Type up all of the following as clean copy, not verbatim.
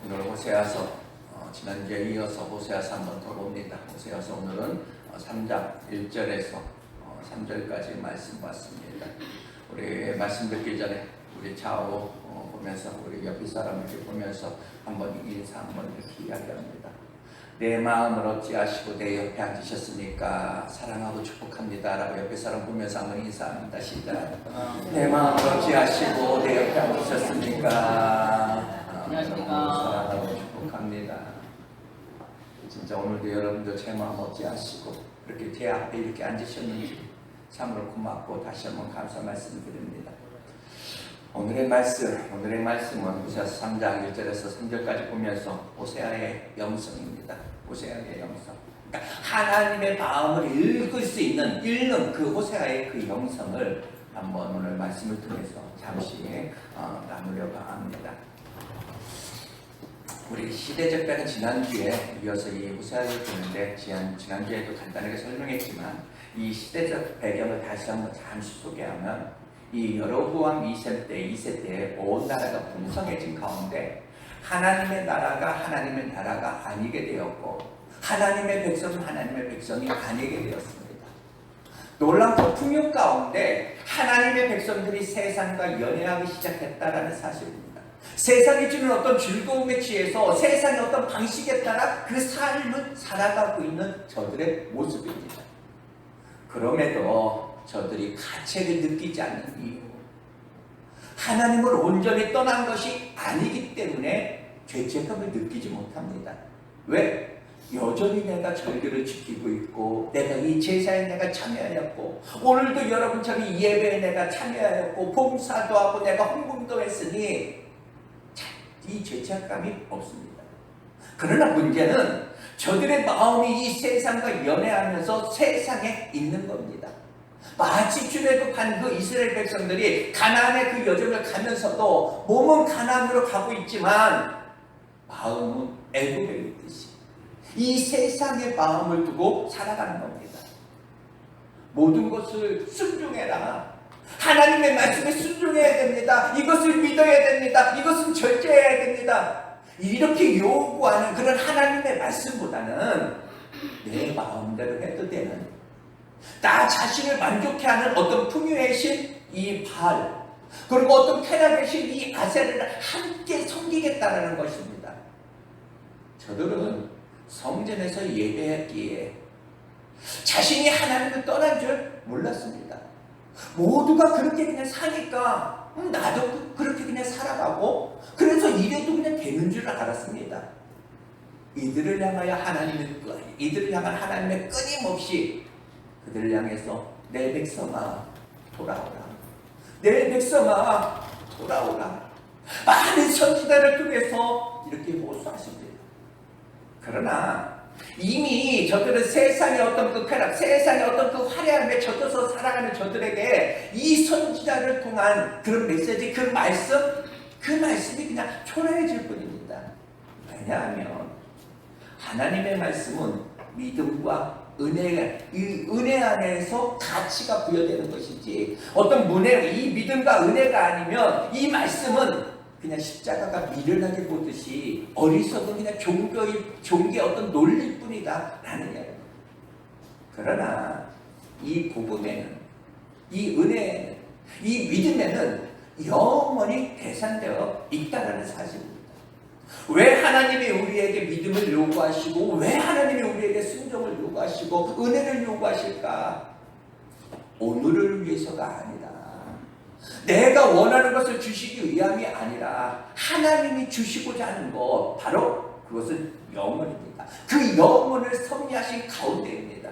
오늘 호세아서 지난주에 이어서 호세아서 한번 더 봅니다. 호세아서 오늘은 3장 1절에서 3절까지 말씀 봤습니다. 우리 말씀 듣기 전에 우리 좌우 보면서 우리 옆에 사람을 보면서 한번 인사 한번 이렇게 이야기합니다. 내 마음을 어찌하시고 내 옆에 앉으셨습니까? 사랑하고 축복합니다 라고 옆에 사람 보면서 한번 인사합니다. 시작. 내 마음을 어찌하시고 내 옆에 앉으셨습니까? 안녕하십니까. 사랑하고 축복합니다. 진짜 오늘도 여러분들 제 마음 어찌하시고 이렇게 제 앞에 이렇게 앉으셨는지 참으로 고맙고 다시 한번 감사 말씀드립니다. 오늘의 말씀은 호세아서 3장 1절에서 3절까지 보면서 호세아의 영성입니다. 호세아의 영성. 그러니까 하나님의 마음을 읽는 그 호세아의 그 영성을 한번 오늘 말씀을 통해서 잠시 나누려고 합니다. 우리 시대적 배는 지난주에 이어서 이 호세아를 보는데 지난주에도 간단하게 설명했지만 이 시대적 배경을 다시 한번 잠시 소개하면 이 여로보암 2세 때에 온 나라가 풍성해진 가운데 하나님의 나라가 아니게 되었고 하나님의 백성이 아니게 되었습니다. 놀랍고 풍요 가운데 하나님의 백성들이 세상과 연애하기 시작했다라는 사실입니다. 세상이 주는 어떤 즐거움에 취해서 세상의 어떤 방식에 따라 그 삶을 살아가고 있는 저들의 모습입니다. 그럼에도 저들이 가책을 느끼지 않는 이유, 하나님을 온전히 떠난 것이 아니기 때문에 죄책감을 느끼지 못합니다. 왜? 여전히 내가 절기를 지키고 있고 내가 이 제사에 내가 참여하였고 오늘도 여러분처럼 이 예배에 내가 참여하였고 봉사도 하고 내가 헌금도 했으니 이 죄책감이 없습니다. 그러나 문제는 저들의 마음이 이 세상과 연애하면서 세상에 있는 겁니다. 마치 출애굽한 그 이스라엘 백성들이 가나안의 그 여정을 가면서도 몸은 가나안으로 가고 있지만 마음은 애굽에 있듯이 이 세상의 마음을 두고 살아가는 겁니다. 모든 것을 순종해라. 하나님의 말씀에 순종해야 됩니다. 이것을 믿어야 됩니다. 이것은 절제해야 됩니다. 이렇게 요구하는 그런 하나님의 말씀보다는 내 마음대로 해도 되는 나 자신을 만족해 하는 어떤 풍요의 신 이 바알 그리고 어떤 쾌락의 신 이 아세라를 함께 섬기겠다라는 것입니다. 저들은 성전에서 예배했기에 자신이 하나님을 떠난 줄 몰랐습니다. 모두가 그렇게 그냥 사니까 나도 그렇게 그냥 살아가고 그래서 이래도 그냥 되는 줄 알았습니다. 이들을 향한 하나님의 끊임없이 그들을 향해서 내 백성아 돌아오라. 내 백성아 돌아오라. 많은 선지자를 통해서 이렇게 호소하십니다. 그러나 이미 저들은 세상의 어떤 그 쾌락, 세상의 어떤 그 화려함에 젖어서 살아가는 저들에게 이 선지자를 통한 그런 메시지, 그 말씀이 그냥 초라해질 뿐입니다. 왜냐하면 하나님의 말씀은 믿음과 은혜 안에서 가치가 부여되는 것이지 어떤 이 믿음과 은혜가 아니면 이 말씀은 그냥 십자가가 미련하게 보듯이 어리석은 그냥 종교의 어떤 논리뿐이다 라는 이야기입니다. 그러나 이 복음에는 이 은혜에는 이 믿음에는 영원히 계산되어 있다라는 사실입니다. 왜 하나님이 우리에게 믿음을 요구하시고 왜 하나님이 우리에게 순종을 요구하시고 은혜를 요구하실까? 오늘을 위해서가 아니라 내가 원하는 것을 주시기 위함이 아니라 하나님이 주시고자 하는 것 바로 그것은 영원입니다. 그 영원을 섭리하신 가운데입니다.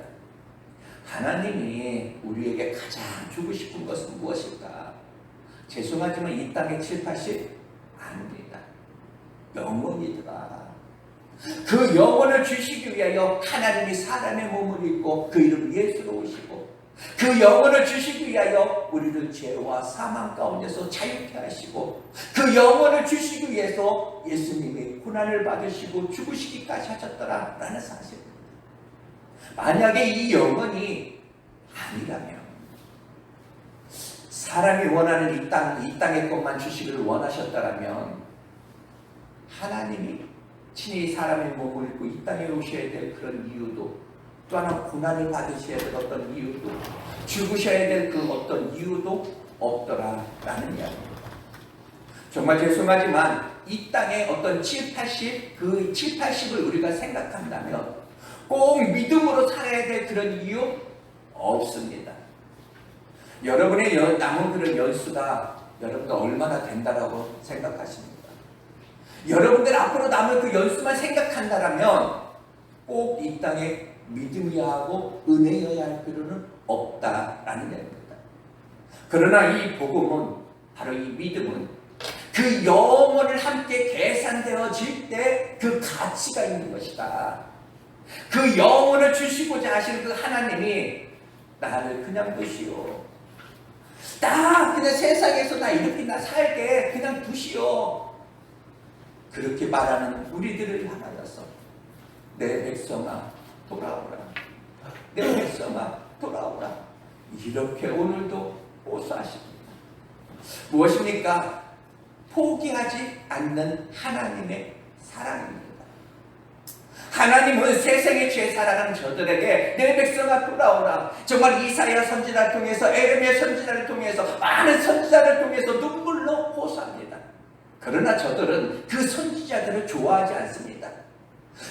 하나님이 우리에게 가장 주고 싶은 것은 무엇일까? 죄송하지만 이 땅의 7, 80 아닙니다. 영원이더라. 그 영혼을 주시기 위하여 하나님이 사람의 몸을 입고 그 이름 예수로 오시고 그 영혼을 주시기 위하여 우리를 죄와 사망 가운데서 자유케 하시고 그 영혼을 주시기 위해서 예수님이 고난을 받으시고 죽으시기까지 하셨더라 라는 사실입니다. 만약에 이 영혼이 아니라면 사람이 원하는 이 땅의 것만 주시기를 원하셨다면 하나님이 친히 사람의 몸을 입고 이 땅에 오셔야 될 그런 이유도, 또 하나 고난을 받으셔야 될 어떤 이유도, 죽으셔야 될 그 어떤 이유도 없더라라는 이야기입니다. 정말 죄송하지만 이 땅에 어떤 7, 80, 그 7, 80을 우리가 생각한다면 꼭 믿음으로 살아야 될 그런 이유 없습니다. 여러분의 남은 그런 연수가 여러분들 얼마나 된다라고 생각하십니까? 여러분들 앞으로 남은 그 연수만 생각한다면 꼭 이 땅에 믿음이야 하고 은혜여야 할 필요는 없다라는 얘기입니다. 그러나 이 복음은, 바로 이 믿음은 그 영혼을 함께 계산되어질 때 그 가치가 있는 것이다. 그 영혼을 주시고자 하시는 그 하나님이 나를 그냥 두시오. 나 그냥 세상에서 나 이렇게 나 살게 그냥 두시오. 그렇게 말하는 우리들을 향하여서 내 백성아 돌아오라. 내 백성아 돌아오라. 이렇게 오늘도 호소하십니다. 무엇입니까? 포기하지 않는 하나님의 사랑입니다. 하나님은 세상의 죄 살아가는 저들에게 내 백성아 돌아오라. 정말 이사야 선지자를 통해서, 에레미야 선지자를 통해서, 많은 선지자를 통해서 눈물로 호소합니다. 그러나 저들은 그 선지자들을 좋아하지 않습니다.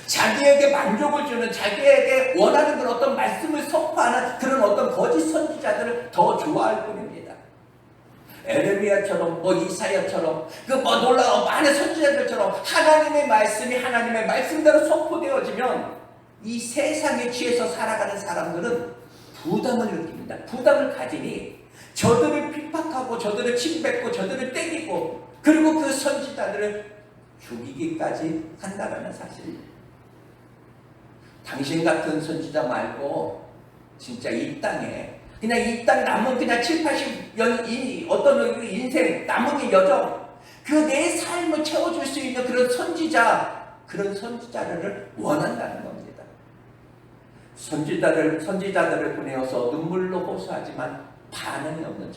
자기에게 만족을 주는, 자기에게 원하는 그런 어떤 말씀을 선포하는 그런 어떤 거짓 선지자들을 더 좋아할 뿐입니다. 에레미야처럼 이사야처럼 놀라운 많은 선지자들처럼 하나님의 말씀이 하나님의 말씀대로 선포되어지면 이 세상에 취해서 살아가는 사람들은 부담을 느낍니다. 부담을 가지니 저들을 핍박하고 저들을 침뱉고 저들을 때리고 그리고 그 선지자들을 죽이기까지 한다는 사실입니다. 당신 같은 선지자 말고 진짜 이 땅에 그냥 이 땅 남은 그냥 7, 80년 어떤 인생 남은 여정 그 내 삶을 채워줄 수 있는 그런 선지자를 원한다는 겁니다. 선지자들을 보내어서 눈물로 호소하지만 반응이 없는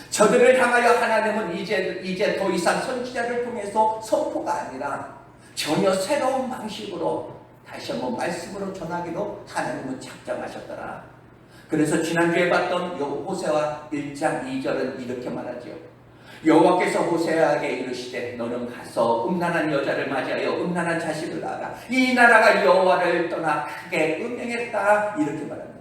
저들을 향하여 하나님은 이제 더 이상 선지자를 통해서 선포가 아니라 전혀 새로운 방식으로 다시 한번 말씀으로 전하기로 하나님은 작정하셨더라. 그래서 지난주에 봤던 호세아 1장 2절은 이렇게 말하지요. 여호와께서 호세아에게 이르시되 너는 가서 음란한 여자를 맞이하여 음란한 자식을 낳아라. 이 나라가 여호와를 떠나 크게 음행했다. 이렇게 말합니다.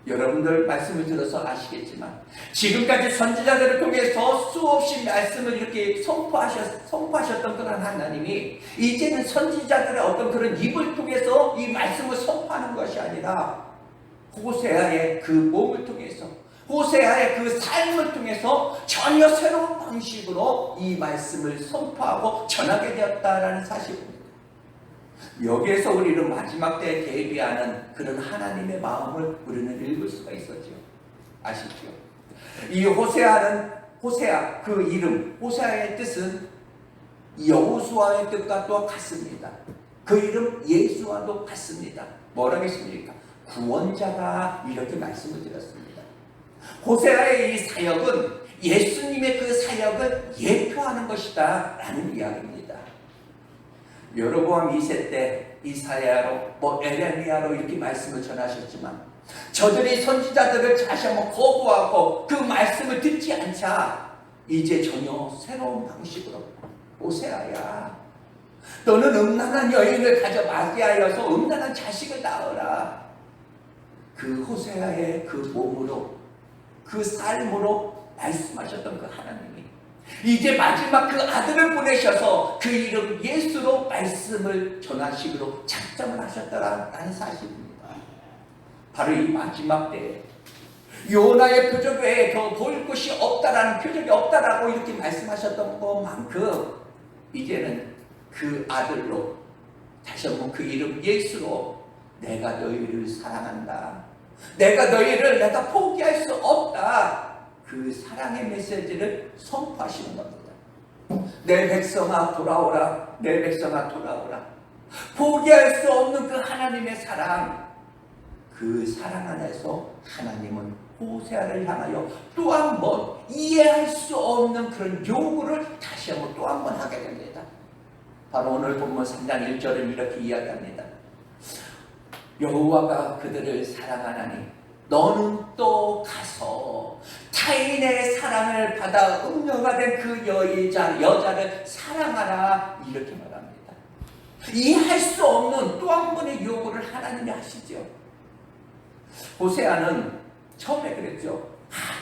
여러분들 말씀을 들어서 아시겠지만 지금까지 선지자들을 통해서 수없이 말씀을 이렇게 선포하셨던 그런 하나님이 이제는 선지자들의 어떤 그런 입을 통해서 이 말씀을 선포하는 것이 아니라 호세아의 그 몸을 통해서, 호세아의 그 삶을 통해서 전혀 새로운 방식으로 이 말씀을 선포하고 전하게 되었다라는 사실입니다. 여기에서 우리는 마지막 때에 대비하는 그런 하나님의 마음을 우리는 읽을 수가 있었죠. 아시죠? 이 호세아 그 이름, 호세아의 뜻은 여호수아의 뜻과 또 같습니다. 그 이름 예수와도 같습니다. 뭐라고 했습니까? 구원자가, 이렇게 말씀을 드렸습니다. 호세아의 이 사역은 예수님의 그 사역을 예표하는 것이다 라는 이야기입니다. 여로보암 2세 때 이사야로 에레미야로 이렇게 말씀을 전하셨지만 저들이 선지자들을 다시 한번 거부하고 그 말씀을 듣지 않자 이제 전혀 새로운 방식으로 호세아야 너는 음란한 여인을 가져 맞이하여서 음란한 자식을 낳으라. 그 호세아의 그 몸으로 그 삶으로 말씀하셨던 그 하나님이 이제 마지막 그 아들을 보내셔서 그 이름 예수로 말씀을 전하시기로 작정을 하셨다라는 사실입니다. 바로 이 마지막 때에 요나의 표적 외에 더 볼 것이 없다라는, 표적이 없다라고 이렇게 말씀하셨던 것만큼 이제는 그 아들로 다시 한번 그 이름 예수로 내가 너희를 사랑한다. 내가 포기할 수 없다. 그 사랑의 메시지를 선포하시는 겁니다. 내 백성아 돌아오라. 내 백성아 돌아오라. 포기할 수 없는 그 하나님의 사랑, 그 사랑 안에서 하나님은 호세아를 향하여 또 한 번 이해할 수 없는 그런 요구를 다시 한번 또 한 번 하게 됩니다. 바로 오늘 본문 3장 1절은 이렇게 이야기합니다. 여호와가 그들을 사랑하나니 너는 또 가서 타인의 사랑을 받아 음녀가 된 그 여자를 사랑하라, 이렇게 말합니다. 이해할 수 없는 또 한 번의 요구를 하나님이 하시죠. 호세아는 처음에 그랬죠.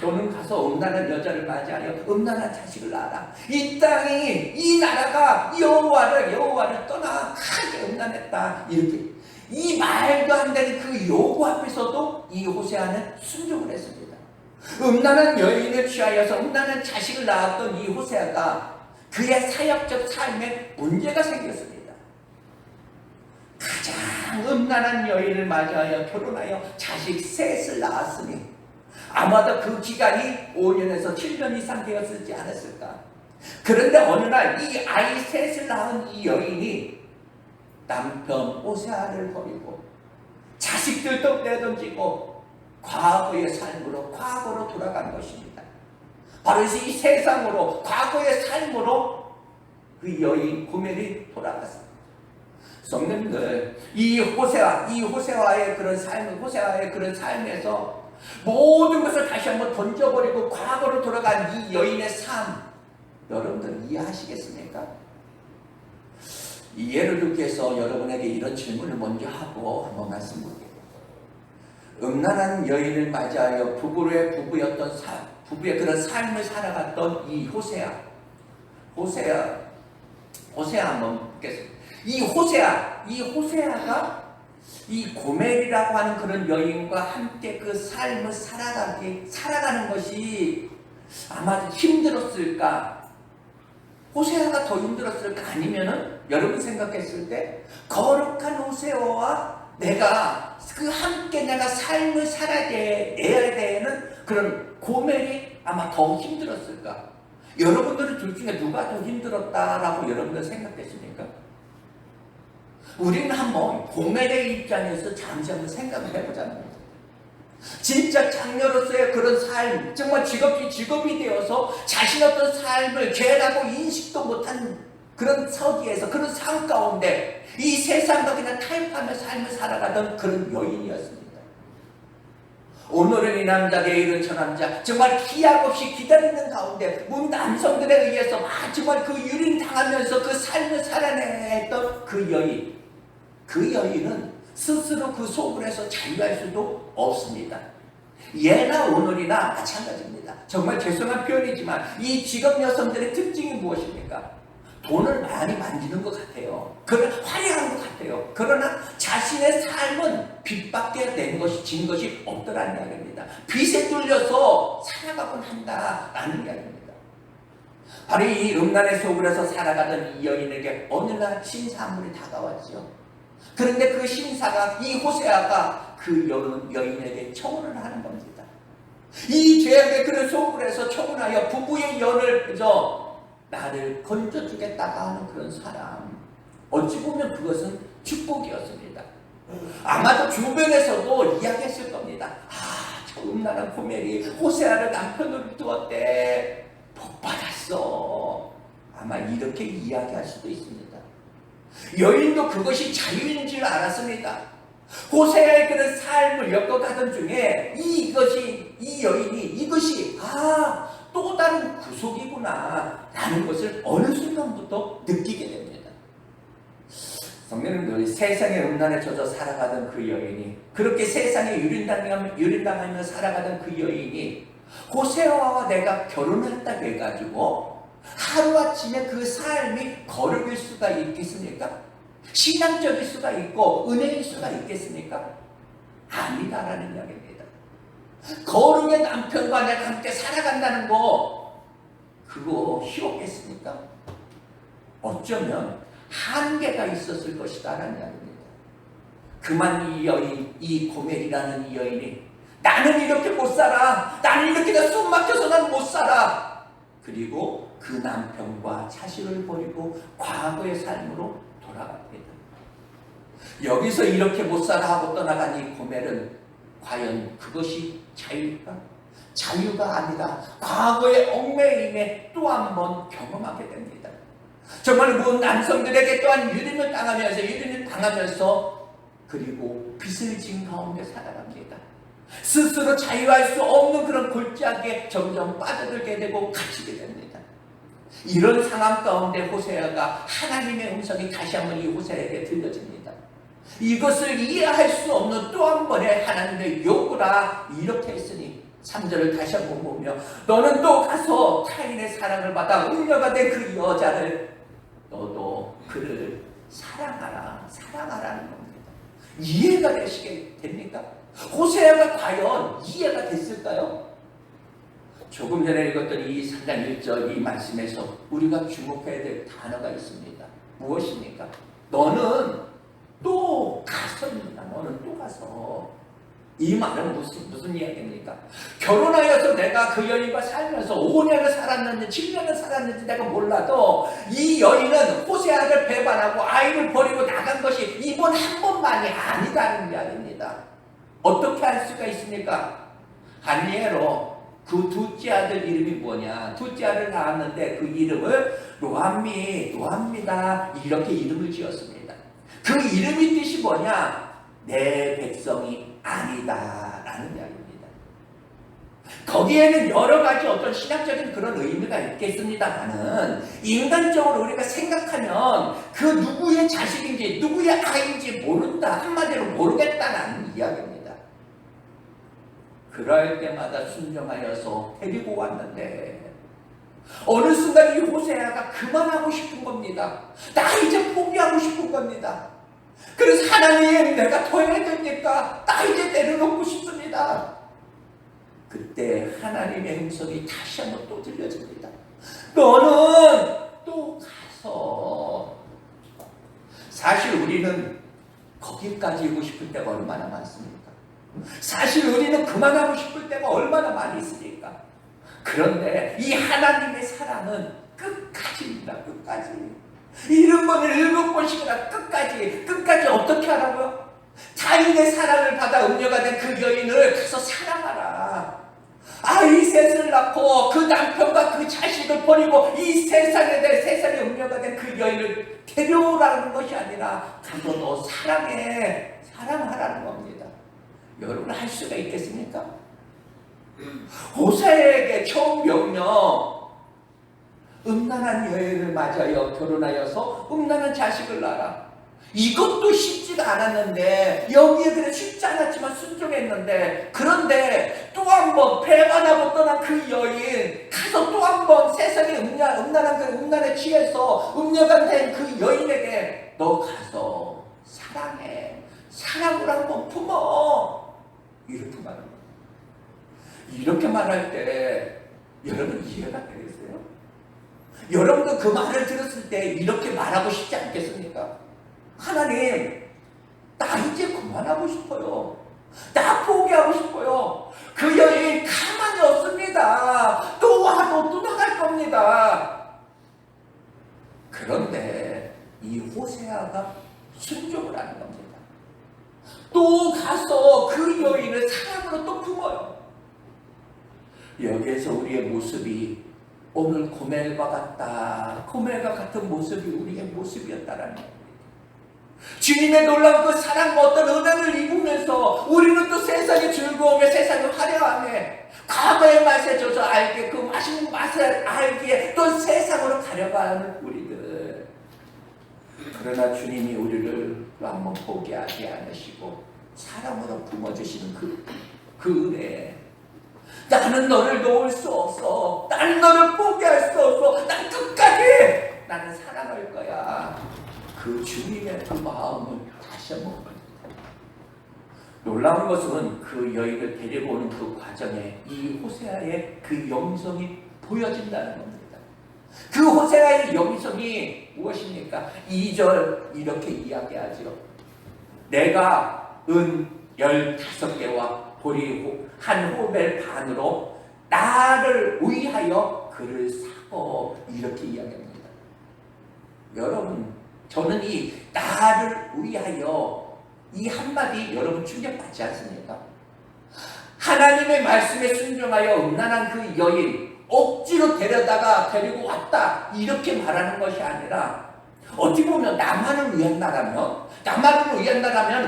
너는 가서 음란한 여자를 맞이하여 음란한 자식을 낳아라. 이 땅이, 이 나라가 여호와를 떠나 크게 음란했다, 이렇게. 이 말도 안 되는 그 요구 앞에서도 이 호세아는 순종을 했습니다. 음란한 여인을 취하여서 음란한 자식을 낳았던 이 호세아가 그의 사역적 삶에 문제가 생겼습니다. 가장 음란한 여인을 맞이하여 결혼하여 자식 셋을 낳았으니 아마도 그 기간이 5년에서 7년 이상 되었을지 않았을까. 그런데 어느 날 이 아이 셋을 낳은 이 여인이 남편 호세아를 버리고 자식들도 내던지고 과거의 삶으로, 과거로 돌아간 것입니다. 바로 이 세상으로, 과거의 삶으로 그 여인 고멜이 돌아갔습니다. 성도님들, 이 호세아의 그런 삶에서 모든 것을 다시 한번 던져버리고 과거로 돌아간 이 여인의 삶, 여러분들 이해하시겠습니까? 이 예를 들기 위해서 여러분에게 이런 질문을 먼저 하고 한번 말씀드릴게요. 음란한 여인을 맞이하여 부부의 그런 삶을 살아갔던 이 호세아 한번 보겠습니다. 이 호세아가 이 고멜이라고 하는 그런 여인과 함께 그 삶을 살아가는 것이 아마도 힘들었을까? 호세아가 더 힘들었을까? 아니면은 여러분 생각했을 때 거룩한 호세아와 내가 삶을 살아야 되는 그런 고멜이 아마 더 힘들었을까? 여러분들은 둘 중에 누가 더 힘들었다라고 여러분들 생각했습니까? 우리는 한번 고멜의 입장에서 잠시 한번 생각을 해보자는 거예요. 진짜 장녀로서의 그런 삶, 정말 직업이 되어서 자신 어떤 삶을 죄라고 인식도 못한 그런 서기에서, 그런 삶 가운데 이 세상과 그냥 타협하며 삶을 살아가던 그런 여인이었습니다. 오늘은 이 남자, 내일은 저 남자, 정말 기약 없이 기다리는 가운데 남성들에 의해서 정말 그 유린당하면서 그 삶을 살아냈던 그 여인은 스스로 그 속을에서 자유할 수도 없습니다. 예나 오늘이나 마찬가지입니다. 정말 죄송한 표현이지만 이 직업 여성들의 특징이 무엇입니까? 돈을 많이 만지는 것 같아요. 화려한 것 같아요. 그러나 자신의 삶은 빚밖에 진 것이 없더라는 이야기입니다. 빚에 뚫려서 살아가곤 한다라는 이야기입니다. 바로 이 음란의 속으로서 살아가던 이 여인에게 어느 날 신사 한 분이 다가왔죠. 그런데 그 신사가, 이 호세아가 그 여인에게 청혼을 하는 겁니다. 이 죄악의 그런 속으로서 청혼하여 부부의 연을 나를 건져주겠다가 하는 그런 사람, 어찌 보면 그것은 축복이었습니다. 아마도 주변에서도 이야기했을 겁니다. 저 음란한 고멜이 호세아를 남편으로 두었대, 복 받았어. 아마 이렇게 이야기할 수도 있습니다. 여인도 그것이 자유인 줄 알았습니다. 호세아의 그런 삶을 엮어가던 중에 이 여인이 이것이 또 다른 구속이구나 라는 것을 어느 순간부터 느끼게 됩니다. 성도님들, 세상의 음란에 젖어 살아가던 그 여인이, 그렇게 세상에 유린당하며 살아가던 그 여인이 호세아와 내가 결혼했다고 해가지고 하루아침에 그 삶이 거룩일 수가 있겠습니까? 신앙적일 수가 있고 은혜일 수가 있겠습니까? 아니다라는 이야기입니다. 거룩의 남편과 내가 함께 살아간다는 거, 그거 쉬웠겠습니까? 어쩌면 한계가 있었을 것이다라는 이야기입니다. 그만 이 고멜이라는 이 여인이 나는 이렇게 못 살아, 나는 이렇게 숨 막혀서 난 못 살아, 그리고 그 남편과 자식을 버리고 과거의 삶으로 돌아갑니다. 여기서 이렇게 못 살아 하고 떠나간 이 고멜은 과연 그것이 자유일까? 자유가 아니라 과거의 얽매임에 또 한 번 경험하게 됩니다. 정말 그 남성들에게 또한 유린을 당하면서 그리고 빚을 진 가운데 살아갑니다. 스스로 자유할 수 없는 그런 골짜기에 점점 빠져들게 되고 갇히게 됩니다. 이런 상황 가운데 호세아가 하나님의 음성이 다시 한번 이 호세아에게 들려집니다. 이것을 이해할 수 없는 또 한 번의 하나님의 요구라 이렇게 했으니 3절을 다시 한번 보며 너는 또 가서 타인의 사랑을 받아 음녀가 된 그 여자를 너도 그를 사랑하라는 겁니다. 이해가 되시게 됩니까? 호세아가 과연 이해가 됐을까요? 조금 전에 읽었던 이 3장 1절 이 말씀에서 우리가 주목해야 될 단어가 있습니다. 무엇입니까? 너는 또 가서입니다. 너는 또 가서. 이 말은 무슨 이야기입니까? 결혼하여서 내가 그 여인과 살면서 5년을 살았는지 7년을 살았는지 내가 몰라도 이 여인은 호세아를 배반하고 아이를 버리고 나간 것이 이번 한 번만이 아니다는 이야기입니다. 어떻게 할 수가 있습니까? 한 예로 그 둘째 아들 이름이 뭐냐? 둘째 아들 낳았는데 그 이름을 노아입니다. 이렇게 이름을 지었습니다. 그 이름이 뜻이 뭐냐? 내 백성이 아니다 라는 이야기입니다. 거기에는 여러 가지 어떤 신학적인 그런 의미가 있겠습니다만은 인간적으로 우리가 생각하면 그 누구의 자식인지 누구의 아이인지 모른다, 한마디로 모르겠다는 이야기입니다. 그럴 때마다 순종하여서 데리고 왔는데 어느 순간 이 호세아가 그만하고 싶은 겁니다. 나 이제 포기하고 싶은 겁니다. 그래서 하나님, 내가 더 해야 됩니까? 나 이제 내려놓고 싶습니다. 그때 하나님의 음성이 다시 한번 또 들려집니다. 너는 또 가서. 사실 우리는 거기까지 오고 싶을 때가 얼마나 많습니까? 사실 우리는 그만하고 싶을 때가 얼마나 많이 있습니까? 그런데 이 하나님의 사랑은 끝까지입니다. 끝까지. 7번을 7번씩이나 끝까지 어떻게 하라고요? 타인의 사랑을 받아 음녀가 된 그 여인을 가서 사랑하라. 아이 셋을 낳고 그 남편과 그 자식을 버리고 이 세상에 음녀가 된 그 여인을 데려오라는 것이 아니라 가서 너 사랑하라는 겁니다. 여러분 할 수가 있겠습니까? 호세아에게 처음 명령, 음란한 여인을 맞아요. 결혼하여서 음란한 자식을 낳아라. 이것도 쉽지가 않았는데 여기에 그래 쉽지 않았지만 순종했는데 그런데 또 한 번 배반하고 떠난 그 여인 가서 또 한 번 세상에 음란한 그 음란에 취해서 음녀가 된 그 여인에게 너 가서 사랑해. 사랑을 한번 품어. 이렇게 말합니다. 이렇게 말할 때 여러분 이해가 되겠어요? 여러분도 그 말을 들었을 때 이렇게 말하고 싶지 않겠습니까? 하나님, 나 이제 그만하고 싶어요. 나 포기하고 싶어요. 그 여인 가만히 없습니다. 또 와도 또 나갈 겁니다. 그런데 이 호세아가 순종을 하는 겁니다. 또 가서 그 여인을 사랑으로 또 품어요. 여기에서 우리의 모습이 오늘 고멜과 같은 모습이 우리의 모습이었다라는 겁니다. 주님의 놀라운 그 사랑과 어떤 은혜를 입으면서 우리는 또 세상의 즐거움에 세상의 화려함에 과거의 맛에 젖어 알게 그 맛있는 맛을 알기에 또 세상으로 가려가는 우리들. 그러나 주님이 우리를 또 한번 포기하지 않으시고 사랑으로 품어주시는 그 은혜. 나는 너를 놓을 수 없어. 나는 너를 포기할 수 없어. 난 끝까지 나는 사랑할 거야. 그 주님의 그 마음을 다시 한번 봅니다. 놀라운 것은 그 여인을 데리고 오는 그 과정에 이 호세아의 그 영성이 보여진다는 겁니다. 그 호세아의 영성이 무엇입니까? 2절 이렇게 이야기하죠. 내가 은 15개와 보리 한 호멜 반으로 나를 위하여 그를 사고 이렇게 이야기합니다. 여러분, 저는 이 나를 위하여 이 한마디 여러분 충격받지 않습니까? 하나님의 말씀에 순종하여 음란한 그 여인 억지로 데리고 왔다 이렇게 말하는 것이 아니라 어떻게 보면 나만을 위한다라면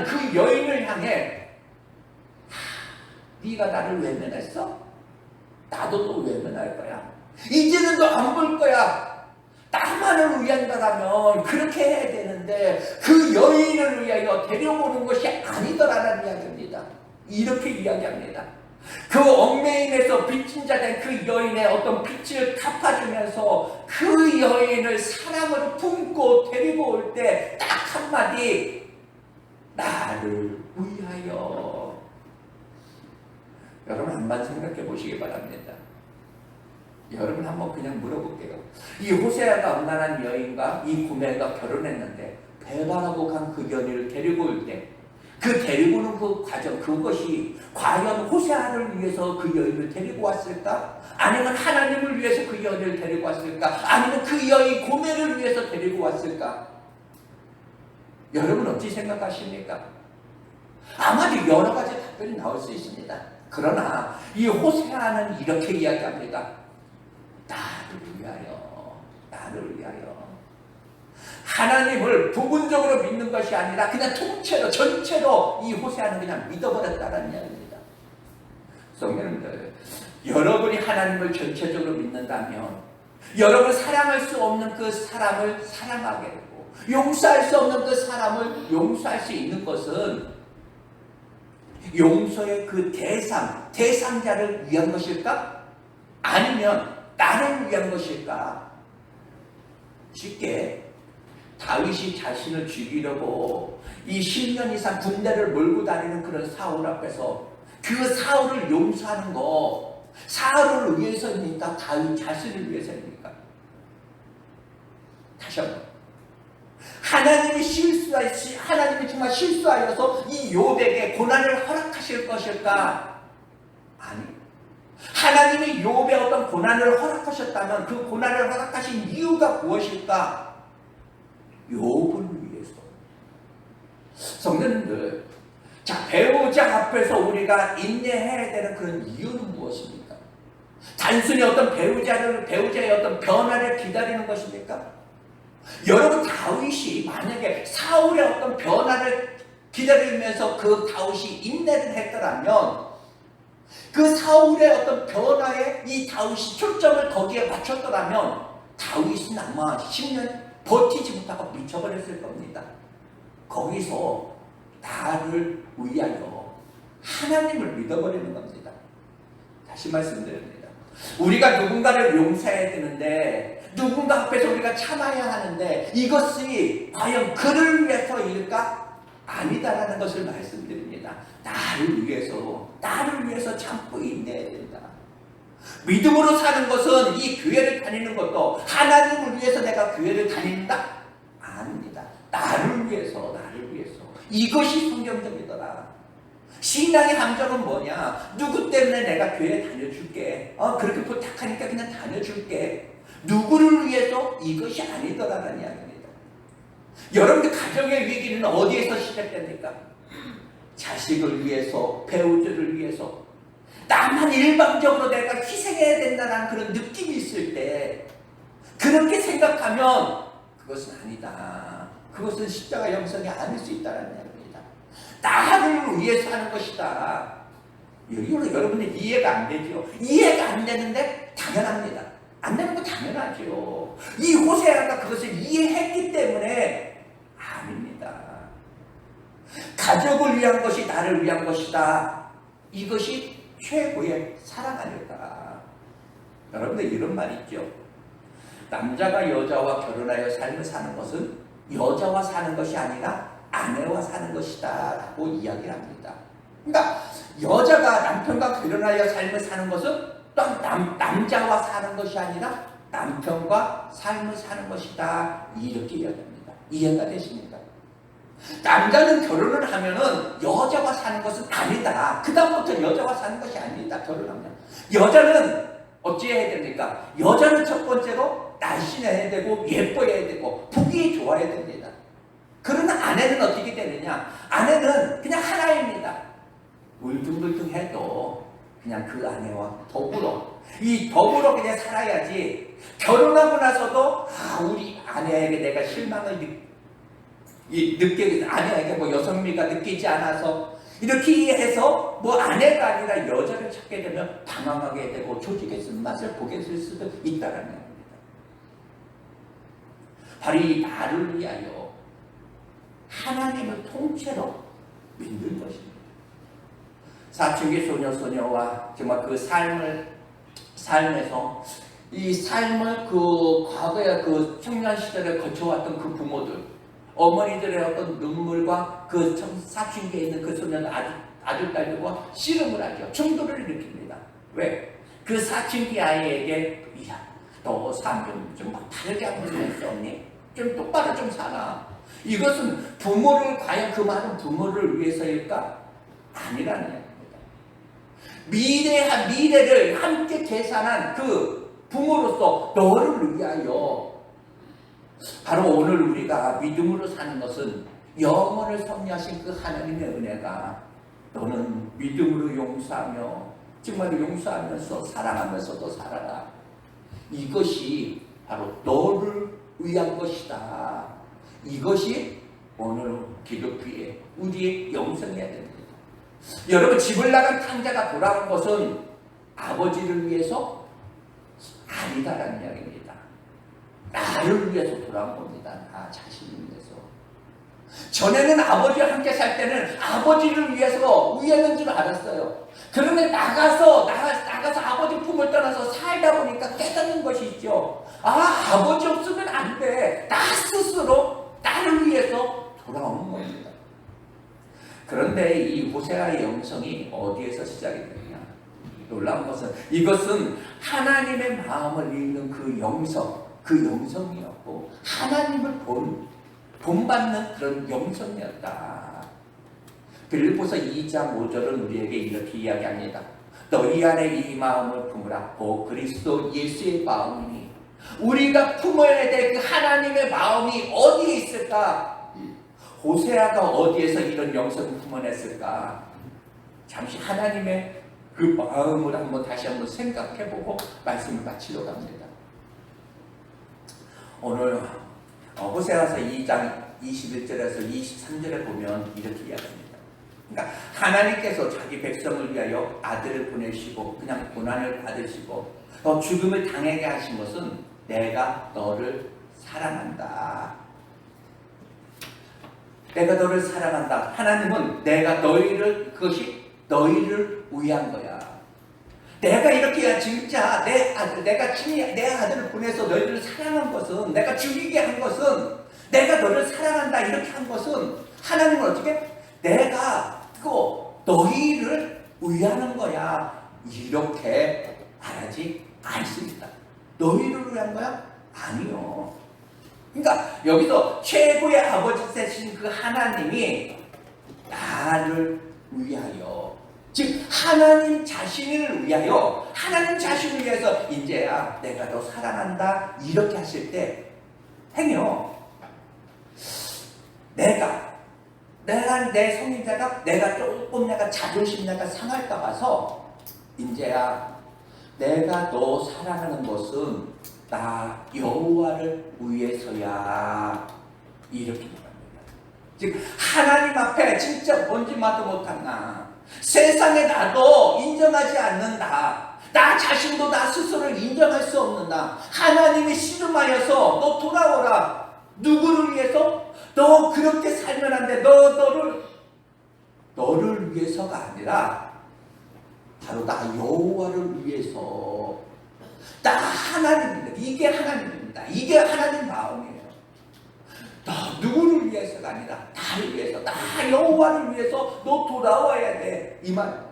그 여인을 향해 네가 나를 외면했어? 나도 또 외면할 거야. 이제는 너 안 볼 거야. 나만을 위한다라면 그렇게 해야 되는데 그 여인을 위하여 데려오는 것이 아니더라는 이야기입니다. 이렇게 이야기합니다. 그 얽매임에서 빚진 자 된 그 여인의 어떤 빚을 갚아주면서 그 여인을 사랑으로 품고 데리고 올 때 딱 한마디, 나를 위하여. 여러분 한번 생각해 보시기 바랍니다. 여러분 한번 그냥 물어볼게요. 이 호세아가 음란한 여인과 이 고멜가 결혼했는데 배반하고 간 그 여인을 데리고 올 때 그 데리고 오는 그 과정, 그것이 과연 호세아를 위해서 그 여인을 데리고 왔을까? 아니면 하나님을 위해서 그 여인을 데리고 왔을까? 아니면 그 여인 고멜을 위해서 데리고 왔을까? 여러분 어찌 생각하십니까? 아마도 여러 가지 답변이 나올 수 있습니다. 그러나 이 호세아는 이렇게 이야기합니다. 나를 위하여. 하나님을 부분적으로 믿는 것이 아니라 그냥 통째로 전체로 이 호세아는 그냥 믿어버렸다는 이야기입니다. 성도님들, 여러분이 하나님을 전체적으로 믿는다면 여러분 사랑할 수 없는 그 사람을 사랑하게 되고 용서할 수 없는 그 사람을 용서할 수 있는 것은 용서의 그 대상자를 위한 것일까? 아니면 나를 위한 것일까? 쉽게 다윗이 자신을 죽이려고 이 10년 이상 군대를 몰고 다니는 그런 사울 앞에서 그 사울을 용서하는 거 사울을 위해서입니까? 다윗 자신을 위해서입니까? 다시 한번, 하나님이 정말 실수하여서 이 욥에게 고난을 허락하실 것일까? 아니, 하나님이 욥에 어떤 고난을 허락하셨다면 그 고난을 허락하신 이유가 무엇일까? 욥을 위해서. 성도님들, 자, 배우자 앞에서 우리가 인내해야 되는 그런 이유는 무엇입니까? 단순히 어떤 배우자의 어떤 변화를 기다리는 것입니까? 여러분, 다윗이 만약에 사울의 어떤 변화를 기다리면서 그 다윗이 인내를 했더라면 그 사울의 어떤 변화에 이 다윗이 초점을 거기에 맞췄더라면 다윗은 아마 10년 버티지 못하고 미쳐버렸을 겁니다. 거기서 나를 위하여 하나님을 믿어버리는 겁니다. 다시 말씀드립니다. 우리가 누군가를 용서해야 되는데 누군가 앞에서 우리가 참아야 하는데 이것이 과연 그를 위해서일까? 아니다라는 것을 말씀드립니다. 나를 위해서 참고 인내해야 된다. 믿음으로 사는 것은 이 교회를 다니는 것도 하나님을 위해서 내가 교회를 다닌다? 아닙니다. 나를 위해서. 이것이 성경적이더라. 신앙의 함정은 뭐냐? 누구 때문에 내가 교회 다녀줄게. 그렇게 부탁하니까 그냥 다녀줄게. 누구를 위해서? 이것이 아니더라라는 이야기입니다. 여러분들 가정의 위기는 어디에서 시작됩니까? 자식을 위해서, 배우자를 위해서, 나만 일방적으로 내가 희생해야 된다는 그런 느낌이 있을 때 그렇게 생각하면 그것은 아니다. 그것은 십자가 영성이 아닐 수 있다는 이야기입니다. 나를 위해서 하는 것이다. 여러분이 이해가 안 되죠. 이해가 안 되는데 당연합니다. 안 되는 거 당연하죠. 이 호세아가 그것을 이해했기 때문에 아닙니다. 가족을 위한 것이 나를 위한 것이다. 이것이 최고의 사랑 아닐까. 여러분들 이런 말 있죠. 남자가 여자와 결혼하여 삶을 사는 것은 여자와 사는 것이 아니라 아내와 사는 것이다 라고 이야기를 합니다. 그러니까 여자가 남편과 결혼하여 삶을 사는 것은 또 남자와 사는 것이 아니라 남편과 삶을 사는 것이다 이렇게 이야기합니다. 이해가 되십니까? 남자는 결혼을 하면은 여자와 사는 것은 아니다. 그 다음부터 여자와 사는 것이 아니다. 결혼하면 여자는 어찌해야 됩니까? 여자는 첫 번째로 날씬해야 되고 예뻐야 되고 보기 좋아야 됩니다. 그러나 아내는 어떻게 되느냐? 아내는 그냥 하나입니다. 울퉁불퉁해도 그냥 그 아내와 더불어 그냥 살아야지. 결혼하고 나서도 우리 아내에게 내가 실망을 아내에게 뭐 여성미가 느끼지 않아서 이렇게 해서 뭐 아내가 아니라 여자를 찾게 되면 당황하게 되고 조직의 쓴맛을 보게 될 수도 있다는 겁니다. 바로 이 나를 위하여 하나님을 통째로 믿는 것입니다. 사춘기 소녀와 정말 그 삶에서 이 삶을 그 과거에 그 청년 시절에 거쳐왔던 그 부모들, 어머니들의 어떤 눈물과 그 사춘기에 있는 그 소년 아들딸들과 씨름을 하죠. 충돌을 일으킵니다. 왜? 그 사춘기 아이에게 야, 너 삶 좀 다르게 한번 살 수 없니? 좀 똑바로 좀 살아. 이것은 과연 그 많은 부모를 위해서일까? 아니라는 얘기입니다. 미래를 함께 계산한 그 부모로서 너를 위하여 바로 오늘 우리가 믿음으로 사는 것은 영원을 섭리하신 그 하나님의 은혜가 너는 믿음으로 용서하며 정말 용서하면서 사랑하면서도 살아라. 이것이 바로 너를 위한 것이다. 이것이 오늘 기독교의 우리의 영성해야 됩니다. 여러분, 집을 나간 탕자가 돌아온 것은 아버지를 위해서 아니다라는 이야기입니다. 나를 위해서 돌아온 겁니다. 나 자신을 위해서. 전에는 아버지와 함께 살 때는 아버지를 위해서 위했는 줄 알았어요. 그런데 나가서 아버지 품을 떠나서 살다 보니까 깨닫는 것이 있죠. 아버지 없으면 안 돼. 나 스스로 나를 위해서 돌아오는 겁니다. 그런데 이 호세아의 영성이 어디에서 시작이 되느냐? 놀라운 것은 이것은 하나님의 마음을 읽는 그 영성이었고 하나님을 본받는 그런 영성이었다. 빌립보서 2장 5절은 우리에게 이렇게 이야기합니다. 너희 안에 이 마음을 품으라. 그리스도 예수의 마음이니. 우리가 품어야 될 그 하나님의 마음이 어디에 있을까? 호세아가 어디에서 이런 영성을 품어냈을까? 잠시 하나님의 그 마음을 다시 한번 생각해보고 말씀을 마치려고 합니다. 오늘 호세아서 2장 21절에서 23절에 보면 이렇게 이야기합니다. 그러니까 하나님께서 자기 백성을 위하여 아들을 보내시고 그냥 고난을 받으시고 죽음을 당하게 하신 것은 내가 너를 사랑한다. 내가 너를 사랑한다. 하나님은 그것이 너희를 위한 거야. 내가 이렇게 진짜 내 아들을 보내서 너희를 사랑한 것은, 내가 죽이게 한 것은, 내가 너를 사랑한다 이렇게 한 것은 하나님은 어떻게? 내가 너희를 위하는 거야. 이렇게 말하지 않습니다. 너희를 위한 거야? 아니요. 그러니까 여기서 최고의 아버지 되신 그 하나님이 나를 위하여, 즉 하나님 자신을 위하여, 하나님 자신을 위해서 인제야 내가 너 사랑한다 이렇게 하실 때 행여 내 성인자가 조금 자존심 상할까 봐서 인제야 내가 너 사랑하는 것은 나 여호와를 위해서야 이렇게 말합니다. 즉 하나님 앞에 진짜 뭔지 말도 못한 나, 세상에 나도 인정하지 않는 나 자신도 나 스스로를 인정할 수 없는 나, 하나님이 씨름하여서 너 돌아오라. 누구를 위해서? 너 그렇게 살면 안 돼. 너를 위해서가 아니라 바로 나 여호와를 위해서, 나 하나님입니다. 이게 하나님입니다. 이게 하나님 마음이에요. 너 누구를 위해서가 아니라 나를 위해서, 나 여호와를 위해서 너 돌아와야 돼. 이 말.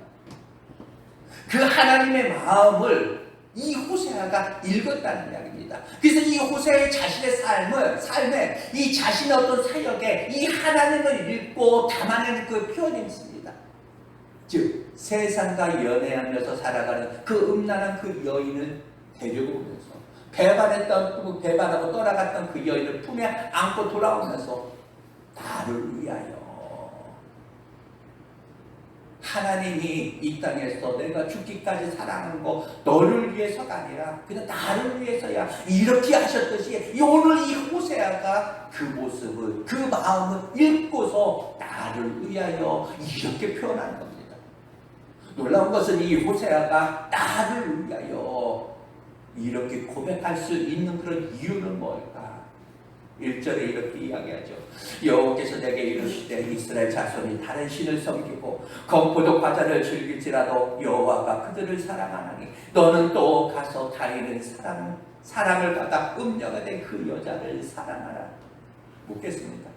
그 하나님의 마음을 이 호세아가 읽었다는 이야기입니다. 그래서 이 호세아의 자신의 삶에 이 자신의 어떤 사역에 이 하나님을 읽고 담아내는 그 표현이 있습니다. 즉 세상과 연애하면서 살아가는 그 음란한 그 여인을 데려오면서 배반하고 떠나갔던 그 여인을 품에 안고 돌아오면서 나를 위하여 하나님이 이 땅에서 내가 죽기까지 사랑하는 거 너를 위해서가 아니라 그냥 나를 위해서야 이렇게 하셨듯이 오늘 이 호세아가 그 모습을, 그 마음을 읽고서 나를 위하여 이렇게 표현하는 겁니다. 놀라운 것은 이 호세아가 나를 위하여 이렇게 고백할 수 있는 그런 이유는 뭘까? 1절에 이렇게 이야기하죠. 여호와께서 내게 이르시되 이스라엘 자손이 다른 신을 섬기고 건포도 과자를 즐길지라도 여호와가 그들을 사랑하나니 너는 또 가서 다니는 사랑을 받아 음녀가 된 그 여자를 사랑하라. 묻겠습니다.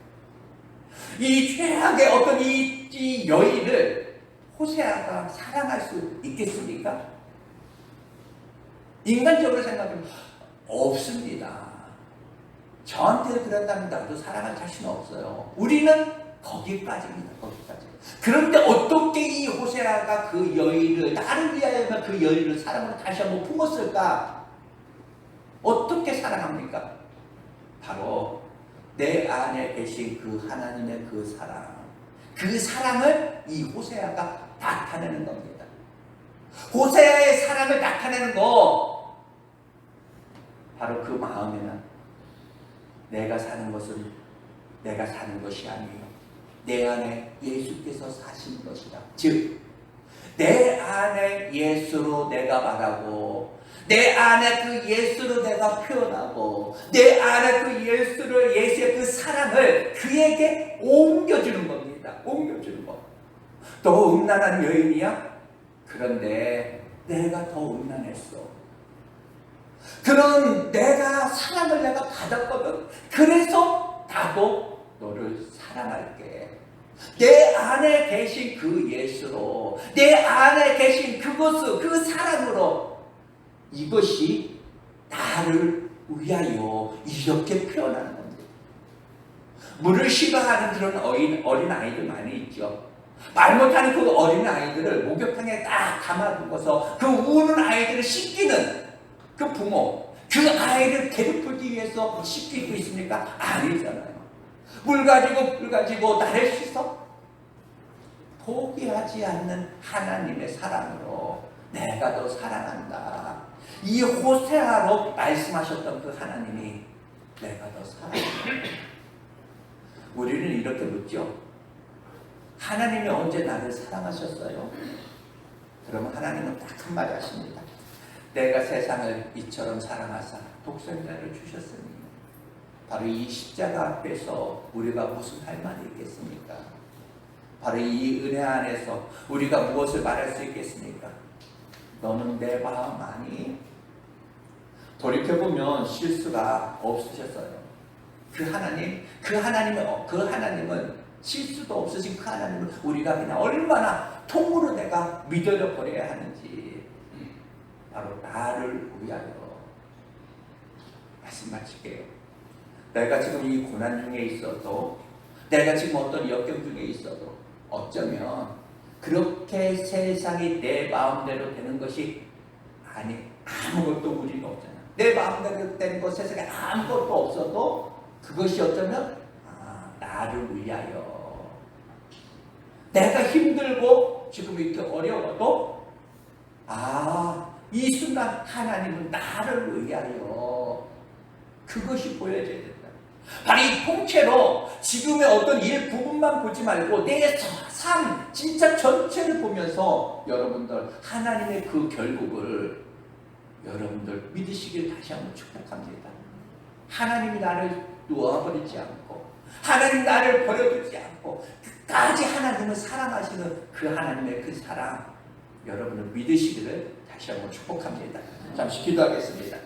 이 최악의 어떤 이 여인을 호세아가 사랑할 수 있겠습니까? 인간적으로 생각하면 없습니다. 저한테 그런다면 나도 사랑할 자신 없어요. 우리는 거기까지입니다. 거기까지. 그런데 어떻게 이 호세아가 그 여인을, 나를 위하여 그 여인을 사랑으로 다시 한번 품었을까? 어떻게 사랑합니까? 바로 내 안에 계신 그 하나님의 그 사랑, 그 사랑을 이 호세아가 나타내는 겁니다. 호세아의 사랑을 나타내는 거, 바로 그 마음에는 내가 사는 것은 내가 사는 것이 아니에요. 내 안에 예수께서 사신 것이다. 즉, 내 안에 예수로 내가 말하고, 내 안에 그 예수로 내가 표현하고, 내 안에 그 예수의 그 사랑을 그에게 옮겨주는 겁니다. 옮겨주는 거. 더 음란한 여인이야? 그런데 내가 더 음란했어. 그런 내가 사랑을 내가 받았거든. 그래서 나도 너를 사랑할게. 내 안에 계신 그 예수로, 내 안에 계신 그것을, 그 사랑으로 이것이 나를 위하여 이렇게 표현하는 겁니다. 물을 싫어하는 그런 어린 아이들 많이 있죠. 말 못하는 그 어린 아이들을 목욕탕에 딱 담아두고서 그 우는 아이들을 씻기는 그 부모, 그 아이를 괴롭히기 위해서 씻기고 있습니까? 아니잖아요. 물 가지고 나를 씻어? 포기하지 않는 하나님의 사랑으로 내가 더 사랑한다. 이 호세아로 말씀하셨던 그 하나님이 내가 더 사랑한다. 우리는 이렇게 묻죠. 하나님이 언제 나를 사랑하셨어요? 그러면 하나님은 딱 한마디 하십니다. 내가 세상을 이처럼 사랑하사 독생자를 주셨으니. 바로 이 십자가 앞에서 우리가 무슨 할 말이 있겠습니까? 바로 이 은혜 안에서 우리가 무엇을 말할 수 있겠습니까? 너는 내 마음 아니? 돌이켜보면 실수가 없으셨어요. 그 하나님은 실수도 없으신 그 하나님을 우리가 그냥 얼마나 통으로 내가 믿어려 버려야 하는지, 바로 나를 위하여. 말씀 마칠게요. 내가 지금 이 고난 중에 있어도, 내가 지금 어떤 역경 중에 있어도 어쩌면 그렇게 세상이 내 마음대로 되는 것이 아무것도 우리는 없잖아. 내 마음대로 되는 것 세상에 아무것도 없어도 그것이 어쩌면 나를 위하여. 내가 힘들고 지금 이렇게 어려워도 이 순간 하나님은 나를 위하여. 그것이 보여져야 된다. 바로 이 통째로 지금의 어떤 일부분만 보지 말고 내 삶 진짜 전체를 보면서 여러분들 하나님의 그 결국을 여러분들 믿으시길 다시 한번 축복합니다. 하나님이 나를 놓아버리지 않고, 하나님 나를 버려두지 않고 끝까지 하나님을 사랑하시는 그 하나님의 그 사랑, 여러분을 믿으시기를 다시 한번 축복합니다. 잠시 기도하겠습니다.